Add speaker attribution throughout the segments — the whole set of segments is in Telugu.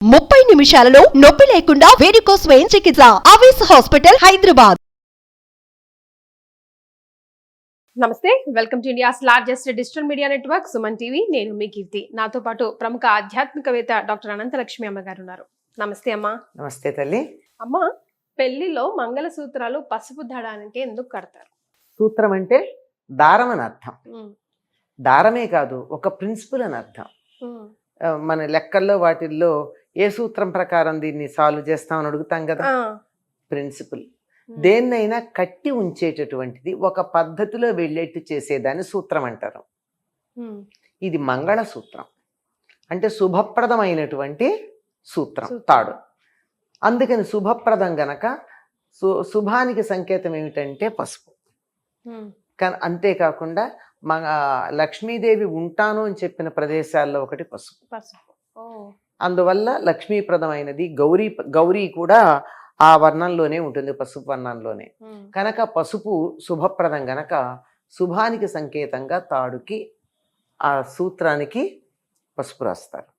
Speaker 1: 30 నిమిషాలలో నొప్పి లేకుండా వేడికోస్ వెయిన్ చికిత్స. ఆవేశ హాస్పిటల్, హైదరాబాద్.
Speaker 2: నమస్తే, welcome to India's largest digital media network Suman TV. నేను మీ కీర్తి. నాతో పాటు ప్రముఖ ఆధ్యాత్మికవేత్త డాక్టర్ అనంతలక్ష్మి అమ్మగారు ఉన్నారు. నమస్తే అమ్మా.
Speaker 3: నమస్తే తల్లి.
Speaker 2: అమ్మ, పెళ్లిలో మంగళసూత్రాలు పసుపు దడానికి ఎందుకు కడతారు?
Speaker 3: సూత్రం అంటే దారం అని అర్థం. దారమే కాదు, ఒక ప్రిన్సిపల్ అని అర్థం. మన లెక్కల్లో వాటిల్లో ఏ సూత్రం ప్రకారం దీన్ని సాల్వ్ చేస్తామని అడుగుతాం కదా. ప్రిన్సిపల్ దేన్నైనా కట్టి ఉంచేటటువంటిది, ఒక పద్ధతిలో వెళ్ళేట్టు చేసేదాన్ని సూత్రం అంటారు. ఇది మంగళ సూత్రం అంటే శుభప్రదమైనటువంటి సూత్రం, తాడు. అందుకని శుభప్రదం గనక శుభానికి సంకేతం ఏమిటంటే పసుపు. అంతేకాకుండా లక్ష్మీదేవి ఉంటాను అని చెప్పిన ప్రదేశాల్లో ఒకటి పసుపు. అందువల్ల లక్ష్మీప్రదమైనది. గౌరీ కూడా ఆ వర్ణంలోనే ఉంటుంది, పసుపు వర్ణంలోనే. కనుక పసుపు శుభప్రదం గనక శుభానికి సంకేతంగా తాడుకి, ఆ సూత్రానికి పసుపు రాస్తారు.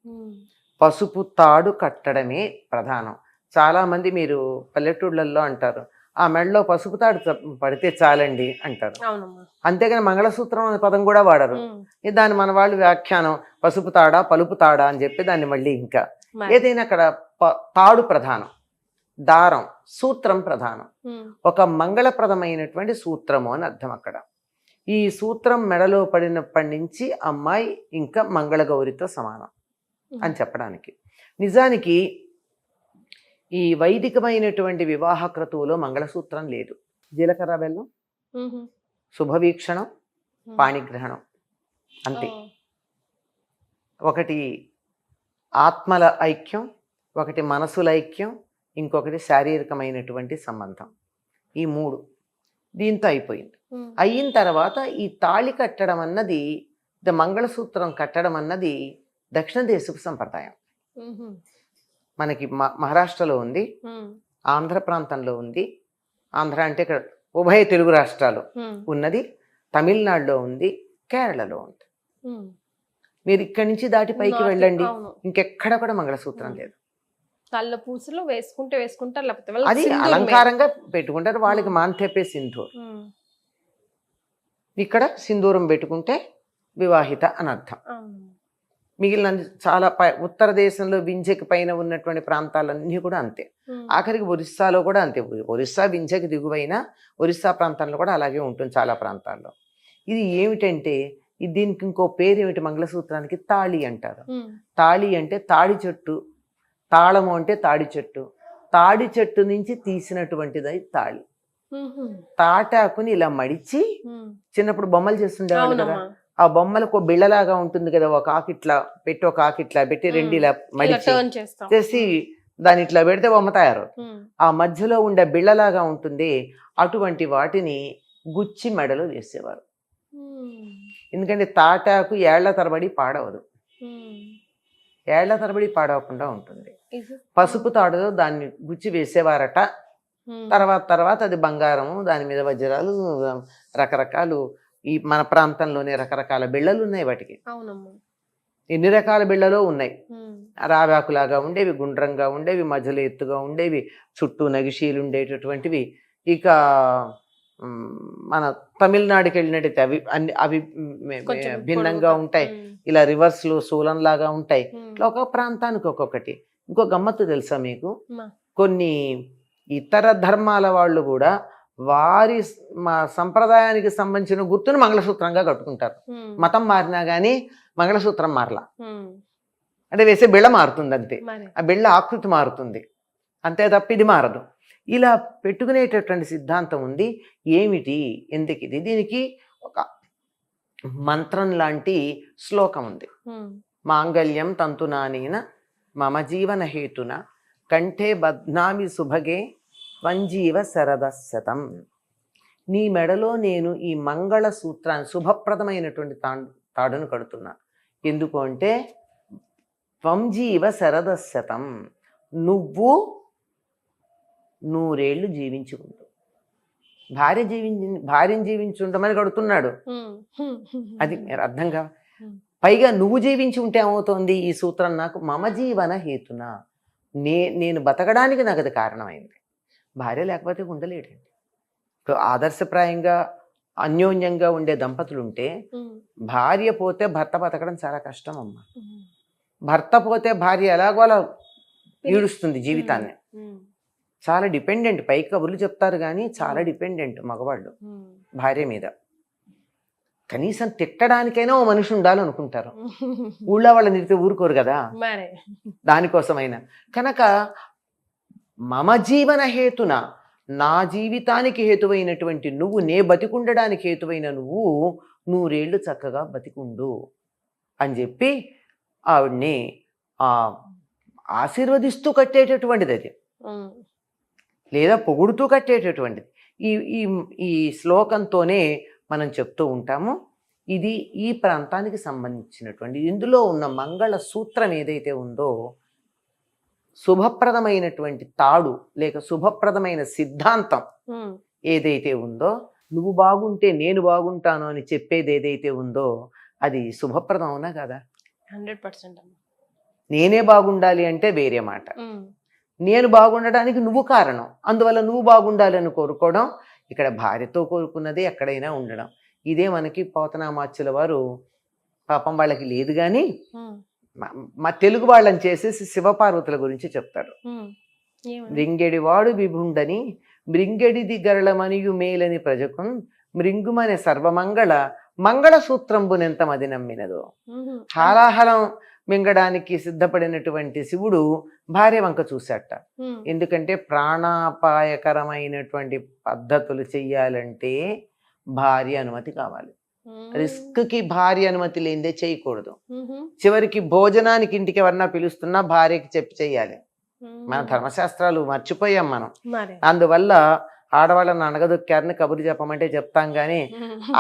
Speaker 3: పసుపు తాడు కట్టడమే ప్రధానం. చాలా మంది మీరు పల్లెటూళ్ళల్లో అంటారు, ఆ మెడలో పసుపు తాడు పడితే చాలండి అంటారు. అంతేగాని మంగళసూత్రం అనే పదం కూడా వాడరు. దాన్ని మన వాళ్ళు వ్యాఖ్యానం పసుపు తాడా పలుపు తాడా అని చెప్పి దాన్ని మళ్ళీ ఇంకా ఏదైనా అక్కడ తాడు ప్రధానం, దారం సూత్రం ప్రధానం. ఒక మంగళప్రదమైనటువంటి సూత్రము అని అర్థం అక్కడ. ఈ సూత్రం మెడలో పడినప్పటి నుంచి అమ్మాయి ఇంకా మంగళగౌరితో సమానం అని చెప్పడానికి. నిజానికి ఈ వైదికమైనటువంటి వివాహ క్రతువులో మంగళసూత్రం లేదు. జీలకర్ర బెల్లం, శుభవీక్షణం, పాణిగ్రహణం, అంతే. ఒకటి ఆత్మల ఐక్యం, ఒకటి మనసుల ఐక్యం, ఇంకొకటి శారీరకమైనటువంటి సంబంధం. ఈ మూడు దీంతో అయిపోయింది. అయిన తర్వాత ఈ తాళి కట్టడం అన్నది, మంగళసూత్రం కట్టడం అన్నది దక్షిణ దేశపు సంప్రదాయం. మనకి మహారాష్ట్రలో ఉంది, ఆంధ్ర ప్రాంతంలో ఉంది. ఆంధ్ర అంటే ఇక్కడ ఉభయ తెలుగు రాష్ట్రాలు ఉన్నది, తమిళనాడులో ఉంది, కేరళలో ఉంది. మీరు ఇక్కడి నుంచి దాటి పైకి వెళ్ళండి, ఇంకెక్కడ కూడా మంగళసూత్రం లేదు.
Speaker 2: కళ్ళ పూసలు వేసుకుంటారు, లేకపోతే
Speaker 3: అది అలంకారంగా పెట్టుకుంటారు. వాళ్ళకి మాంథేపే సింధూర్. ఇక్కడ సింధూరం పెట్టుకుంటే వివాహిత అని అర్థం. మిగిలిన చాలా ఉత్తర దేశంలో వింధ్యకి పైన ఉన్నటువంటి ప్రాంతాలన్నీ కూడా అంతే. ఆఖరికి ఒరిస్సాలో కూడా అంతే. ఒరిస్సా వింధ్యకి దిగువైన ఒరిస్సా ప్రాంతంలో కూడా అలాగే ఉంటుంది చాలా ప్రాంతాల్లో. ఇది ఏమిటంటే దీనికి ఇంకో పేరు ఏమిటి, మంగళసూత్రానికి తాళి అంటారు. తాళి అంటే తాడి చెట్టు, తాళము అంటే తాడి చెట్టు, తాడి చెట్టు నుంచి తీసినటువంటిది తాళి. తాటాకుని ఇలా మడిచి చిన్నప్పుడు బొమ్మలు చేస్తుండేవాళ్ళు కదా, ఆ బొమ్మలకు బిళ్ళలాగా ఉంటుంది కదా, ఒక ఆకిట్లా పెట్టి, ఒక ఆకిట్లా పెట్టి రెండు ఇలా మడిచి చేసి దాని ఇట్లా పెడితే బొమ్మ తయారు. ఆ మధ్యలో ఉండే బిళ్ళలాగా ఉంటుంది, అటువంటి వాటిని గుచ్చి మెడలో వేసేవారు. ఎందుకంటే తాటాకు ఏళ్ల తరబడి పాడవదు, ఏళ్ల తరబడి పాడవకుండా ఉంటుంది. పసుపు తాడుతో దాన్ని గుచ్చి వేసేవారట. తర్వాత అది బంగారము, దాని మీద వజ్రాలు, రకరకాలు. ఈ మన ప్రాంతంలోనే రకరకాల బిళ్ళలు ఉన్నాయి. వాటికి ఎన్ని రకాల బిళ్ళలో ఉన్నాయి. రావాకులాగా ఉండేవి, గుండ్రంగా ఉండేవి, మధ్యలో ఎత్తుగా ఉండేవి, చుట్టూ నగిషీలు ఉండేటటువంటివి. ఇక మన తమిళనాడుకి వెళ్ళినట్టయితే అవి భిన్నంగా ఉంటాయి. ఇలా రివర్స్ లో శూలంలాగా ఉంటాయి. ఇట్లా ఒక ప్రాంతానికి ఒక్కొక్కటి. ఇంకో గమ్మత్తు తెలుసా మీకు, కొన్ని ఇతర ధర్మాల వాళ్ళు కూడా వారి సంప్రదాయానికి సంబంధించిన గుర్తును మంగళసూత్రంగా కట్టుకుంటారు. మతం మారినా గానీ మంగళసూత్రం మారలా. అంటే వేసే బిళ్ళ మారుతుంది అంతే, ఆ బిళ్ళ ఆకృతి మారుతుంది అంతే తప్ప ఇది మారదు. ఇలా పెట్టుకునేటటువంటి సిద్ధాంతం ఉంది. ఏమిటి, ఎందుకు ఇది? దీనికి ఒక మంత్రం లాంటి శ్లోకం ఉంది. మాంగళ్యం తంతునానేన మమ జీవన హేతున కంఠే బధ్నామి సుభగే త్వంజీవ శరదశతం. నీ మెడలో నేను ఈ మంగళ సూత్రాన్ని, శుభప్రదమైనటువంటి తాడును కడుతున్నా. ఎందుకు అంటే త్వంజీవ శరదశతం, నువ్వు 100 ఏళ్ళు జీవించుకుంటూ, భార్యను జీవించుంటామని కడుతున్నాడు. అది అర్థం కాదు. పైగా నువ్వు జీవించి ఉంటే ఏమవుతోంది, ఈ సూత్రం నాకు మమ జీవన హేతున, నేను బతకడానికి నాకు అది కారణమైంది. భార్య లేకపోతే ఉండలేడండి. ఇప్పుడు ఆదర్శప్రాయంగా అన్యోన్యంగా ఉండే దంపతులు ఉంటే భార్య పోతే భర్త బతకడం చాలా కష్టం అమ్మ. భర్త పోతే భార్య ఎలాగో అలా ఈడుస్తుంది జీవితాన్ని. చాలా డిపెండెంట్. పై కబుర్లు చెప్తారు కానీ చాలా డిపెండెంట్ మగవాళ్ళు భార్య మీద. కనీసం తిట్టడానికైనా ఓ మనిషి ఉండాలనుకుంటారు. ఊళ్ళో వాళ్ళని తిరిగితే ఊరుకోరు కదా, దానికోసమైనా. కనుక మమ జీవన హేతున, నా జీవితానికి హేతువైనటువంటి నువ్వు, నే బతికుండడానికి హేతువైన నువ్వు 100 ఏళ్ళు చక్కగా బతికుండు అని చెప్పి ఆవిడ్ని ఆశీర్వదిస్తూ కట్టేటటువంటిది అది, లేదా పొగుడుతూ కట్టేటటువంటిది. ఈ ఈ ఈ శ్లోకంతోనే మనం చెప్తూ ఉంటాము. ఇది ఈ ప్రాంతానికి సంబంధించినటువంటి, ఇందులో ఉన్న మంగళ సూత్రం ఏదైతే ఉందో, శుభప్రదమైనటువంటి తాడు లేక శుభప్రదమైన సిద్ధాంతం ఏదైతే ఉందో, నువ్వు బాగుంటే నేను బాగుంటాను అని చెప్పేది ఏదైతే ఉందో అది శుభప్రదం అవునా కదా?
Speaker 2: 100%.
Speaker 3: నేనే బాగుండాలి అంటే వేరే మాట. నేను బాగుండడానికి నువ్వు కారణం, అందువల్ల నువ్వు బాగుండాలి అని కోరుకోవడం. ఇక్కడ భార్యతో కోరుకున్నది ఎక్కడైనా ఉండడం. ఇదే మనకి పోతనామాచ్యుల వారు, పాపం వాళ్ళకి లేదు కానీ మా తెలుగు వాళ్ళని చేసేసి శివపార్వతుల గురించి చెప్తారు. మృంగెడివాడు విభుండని మృంగెడిది గరళమనియు మేలని ప్రజకు మృంగుమనే సర్వమంగళ మంగళ సూత్రంబునెంత మది నమ్మినదో. హాలాహలం మింగడానికి సిద్ధపడినటువంటి శివుడు భార్య వంక చూశాట. ఎందుకంటే ప్రాణాపాయకరమైనటువంటి పద్ధతులు చెయ్యాలంటే భార్య అనుమతి కావాలి. రిస్క్కి భార్య అనుమతి లేనిదే చేయకూడదు. చివరికి భోజనానికి ఇంటికి ఎవరన్నా పిలుస్తున్నా భార్యకి చెప్పి చెయ్యాలి. మన ధర్మశాస్త్రాలు మర్చిపోయాం మనం. అందువల్ల ఆడవాళ్ళని అణగదొక్కారని కబురు చెప్పమంటే చెప్తాం కానీ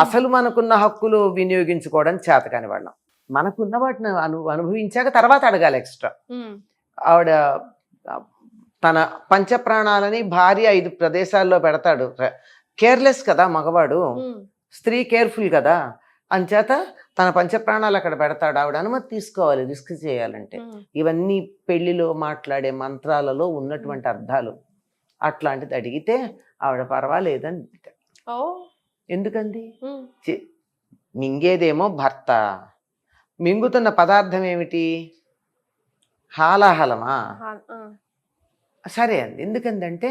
Speaker 3: అసలు మనకున్న హక్కులు వినియోగించుకోవడం చేతకాని వాళ్ళం. మనకున్న వాటిని అనుభవించాక తర్వాత అడగాలి ఎక్స్ట్రా. ఆవిడ తన పంచప్రాణాలని భార్య 5 ప్రదేశాల్లో పెడతాడు. కేర్లెస్ కదా మగవాడు, స్త్రీ కేర్ఫుల్ కదా, అంచేత తన పంచప్రాణాలు అక్కడ పెడతాడు. ఆవిడ అనుమతి తీసుకోవాలి రిస్క్ చేయాలంటే. ఇవన్నీ పెళ్లిలో మాట్లాడే మంత్రాలలో ఉన్నటువంటి అర్థాలు. అట్లాంటిది అడిగితే ఆవిడ పర్వాలేదని. ఎందుకండి? మింగేదేమో భర్త, మింగుతున్న పదార్థం ఏమిటి? హాలాహలమా? సరే అండి. ఎందుకందంటే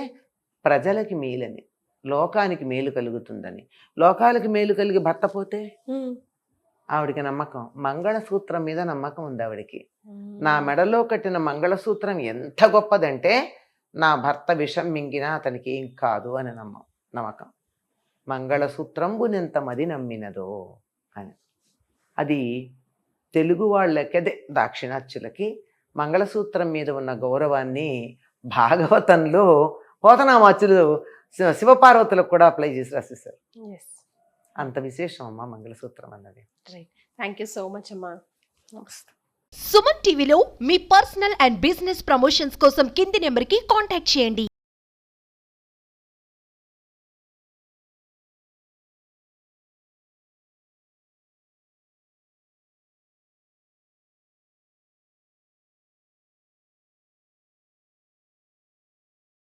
Speaker 3: ప్రజలకి మేలని, లోకానికి మేలు కలుగుతుందని. లోకాలకి మేలు కలిగి భర్త పోతే ఆవిడికి నమ్మకం, మంగళసూత్రం మీద నమ్మకం ఉంది ఆవిడికి. నా మెడలో కట్టిన మంగళసూత్రం ఎంత గొప్పదంటే నా భర్త విషం మింగినా అతనికి ఏం కాదు అని నమ్మకం. మంగళసూత్రంబునెంత మది నమ్మినదో అని. అది తెలుగు వాళ్ళకదే దాక్షిణాత్యులకి మంగళసూత్రం మీద ఉన్న గౌరవాన్ని భాగవతంలో పోతనామాచ్యులు శివపార్వతులకు కూడా అప్లై చేసి రాసేసారు. అంత విశేషం అమ్మా మంగళసూత్రం అన్నది.
Speaker 2: థ్యాంక్ యూ సో మచ్ అమ్మా.
Speaker 1: సుమన్ టీవీలో మీ పర్సనల్ అండ్ బిజినెస్ ప్రమోషన్స్ కోసం కింది నెంబర్కి కాంటాక్ట్ చేయండి.